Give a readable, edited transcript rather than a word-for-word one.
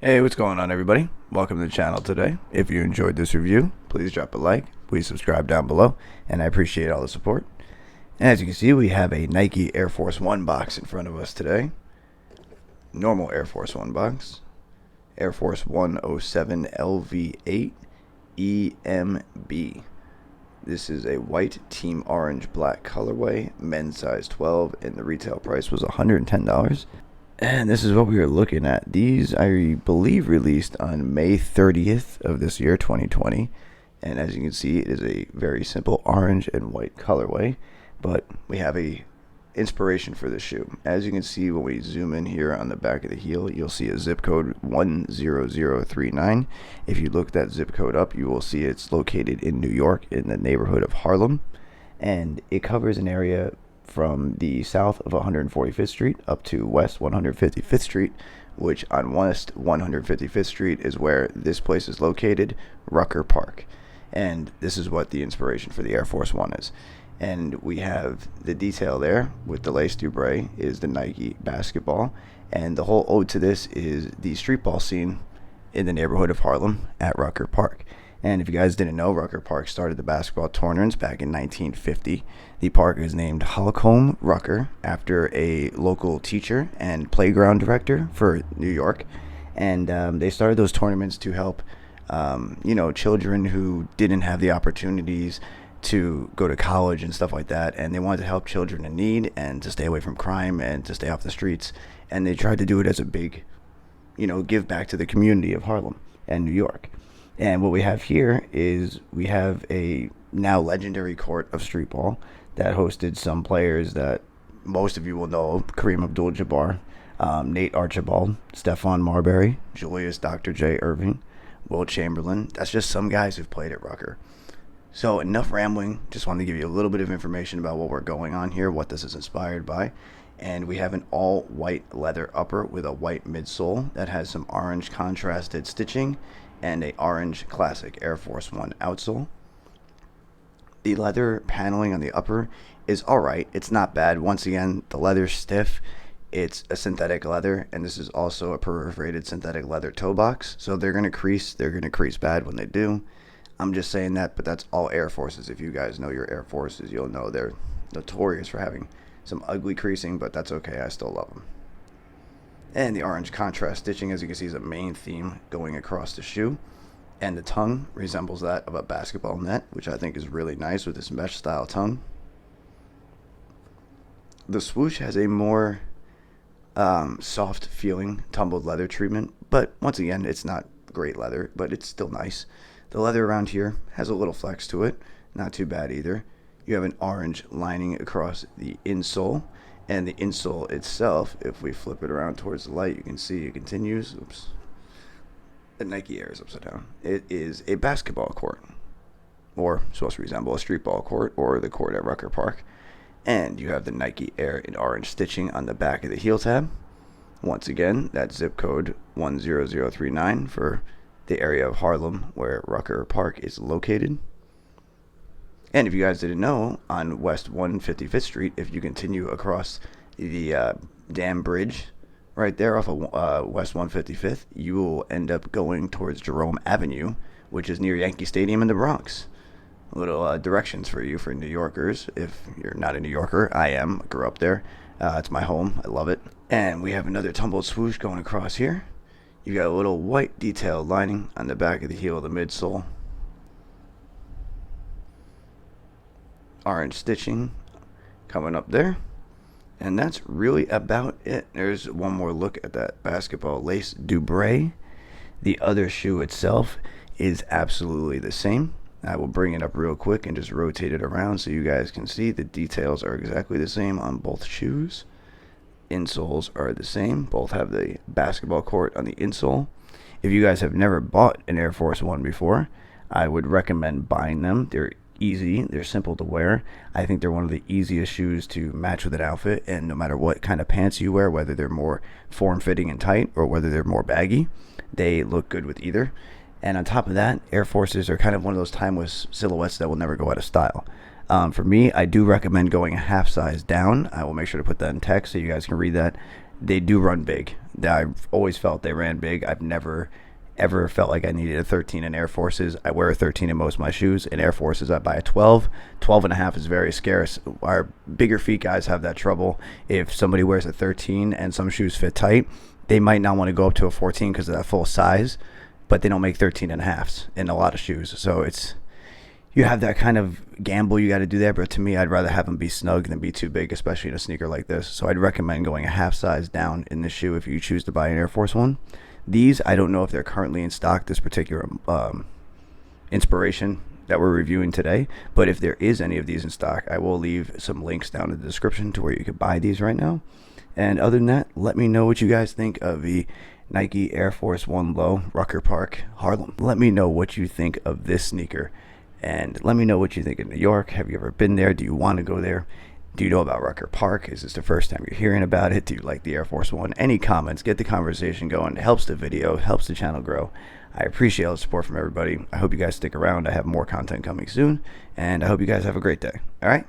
Hey, what's going on, everybody? Welcome to the channel today. If you enjoyed this review, please drop a like, please subscribe down below, and I appreciate all the support. And as you can see, we have a Nike Air Force One box in front of us today. Normal Air Force One box. Air Force 107 LV8 EMB. This is a white team orange black colorway, men's size 12, and the retail price was $110. And this is what we are looking at. These, I believe, released on May 30th of this year, 2020. And as you can see, it is a very simple orange and white colorway. But we have a inspiration for this shoe. As you can see, when we zoom in here on the back of the heel, you'll see a zip code 10039. If you look that zip code up, you will see it's located in New York in the neighborhood of Harlem. And it covers an area from the south of 145th Street up to west 155th Street, which on west 155th Street is where this place is located, Rucker Park. And this is what the inspiration for the Air Force One is. And we have the detail there with the lace dubray is the Nike basketball. And the whole ode to this is the street ball scene in the neighborhood of Harlem at Rucker Park. And if you guys didn't know, Rucker Park started the basketball tournaments back in 1950. The park is named Holcomb Rucker after a local teacher and playground director for New York. And they started those tournaments to help, children who didn't have the opportunities to go to college and stuff like that. And they wanted to help children in need and to stay away from crime and to stay off the streets. And they tried to do it as a big, give back to the community of Harlem and New York. And what we have here is we have a now legendary court of street ball that hosted some players that most of you will know: Kareem Abdul-Jabbar, Nate Archibald, Stephon Marbury, Julius Dr. J. Irving, Will Chamberlain. That's just some guys who've played at Rucker. So enough rambling. Just wanted to give you a little bit of information about what we're going on here, what this is inspired by. And we have an all white leather upper with a white midsole that has some orange contrasted stitching and a orange classic Air Force One outsole. The leather paneling on the upper is alright. It's not bad. Once again, the leather's stiff. It's a synthetic leather, and this is also a perforated synthetic leather toe box. So they're going to crease. They're going to crease bad when they do. I'm just saying that, but that's all Air Forces. If you guys know your Air Forces, you'll know they're notorious for having some ugly creasing, but that's okay. I still love them. And the orange contrast stitching, as you can see, is a main theme going across the shoe. And the tongue resembles that of a basketball net, which I think is really nice with this mesh style tongue. The swoosh has a more soft feeling tumbled leather treatment, but once again, it's not great leather, but it's still nice. The leather around here has a little flex to it, not too bad either. You have an orange lining across the insole. And the insole itself, if we flip it around towards the light, you can see it continues. Oops. The Nike Air is upside down. It is a basketball court, or supposed to resemble a street ball court, or the court at Rucker Park. And you have the Nike Air in orange stitching on the back of the heel tab. Once again, that zip code 10039 for the area of Harlem where Rucker Park is located. And if you guys didn't know, on West 155th Street, if you continue across the dam bridge right there off of West 155th, you will end up going towards Jerome Avenue, which is near Yankee Stadium in the Bronx. Little directions for you for New Yorkers. If you're not a New Yorker, I am. I grew up there. It's my home. I love it. And we have another tumbled swoosh going across here. You got a little white detailed lining on the back of the heel of the midsole. Orange stitching coming up there, and that's really about it. There's one more look at that basketball lace dubray. The other shoe itself is absolutely the same. I will bring it up real quick and just rotate it around so you guys can see the details are exactly the same on both shoes. Insoles are the same. Both have the basketball court on the insole. If you guys have never bought an Air Force One before, I would recommend buying them. They're easy, they're simple to wear. I think they're one of the easiest shoes to match with an outfit, and no matter what kind of pants you wear, whether they're more form-fitting and tight or whether they're more baggy, they look good with either. And on top of that, Air Forces are kind of one of those timeless silhouettes that will never go out of style. For me, I do recommend going a half size down. I will make sure to put that in text so you guys can read that they do run big. I've always felt they ran big. I've never ever felt like I needed a 13 in Air Forces. I wear a 13 in most of my shoes. In Air Forces, I buy a 12. 12 and a half is very scarce. Our bigger feet guys have that trouble. If somebody wears a 13 and some shoes fit tight, they might not want to go up to a 14 because of that full size, but they don't make 13 and a halves in a lot of shoes. So you have that kind of gamble you got to do there, but to me, I'd rather have them be snug than be too big, especially in a sneaker like this. So I'd recommend going a half size down in this shoe if you choose to buy an Air Force One. These, I don't know if they're currently in stock, this particular inspiration that we're reviewing today, but if there is any of these in stock, I will leave some links down in the description to where you could buy these right now. And other than that, let me know what you guys think of the Nike Air Force One Low Rucker Park Harlem. Let me know what you think of this sneaker. And let me know what you think of New York. Have you ever been there? Do you want to go there? Do you know about Rucker Park? Is this the first time you're hearing about it? Do you like the Air Force One? Any comments? Get the conversation going. It helps the video, helps the channel grow. I appreciate all the support from everybody. I hope you guys stick around. I have more content coming soon. And I hope you guys have a great day. All right?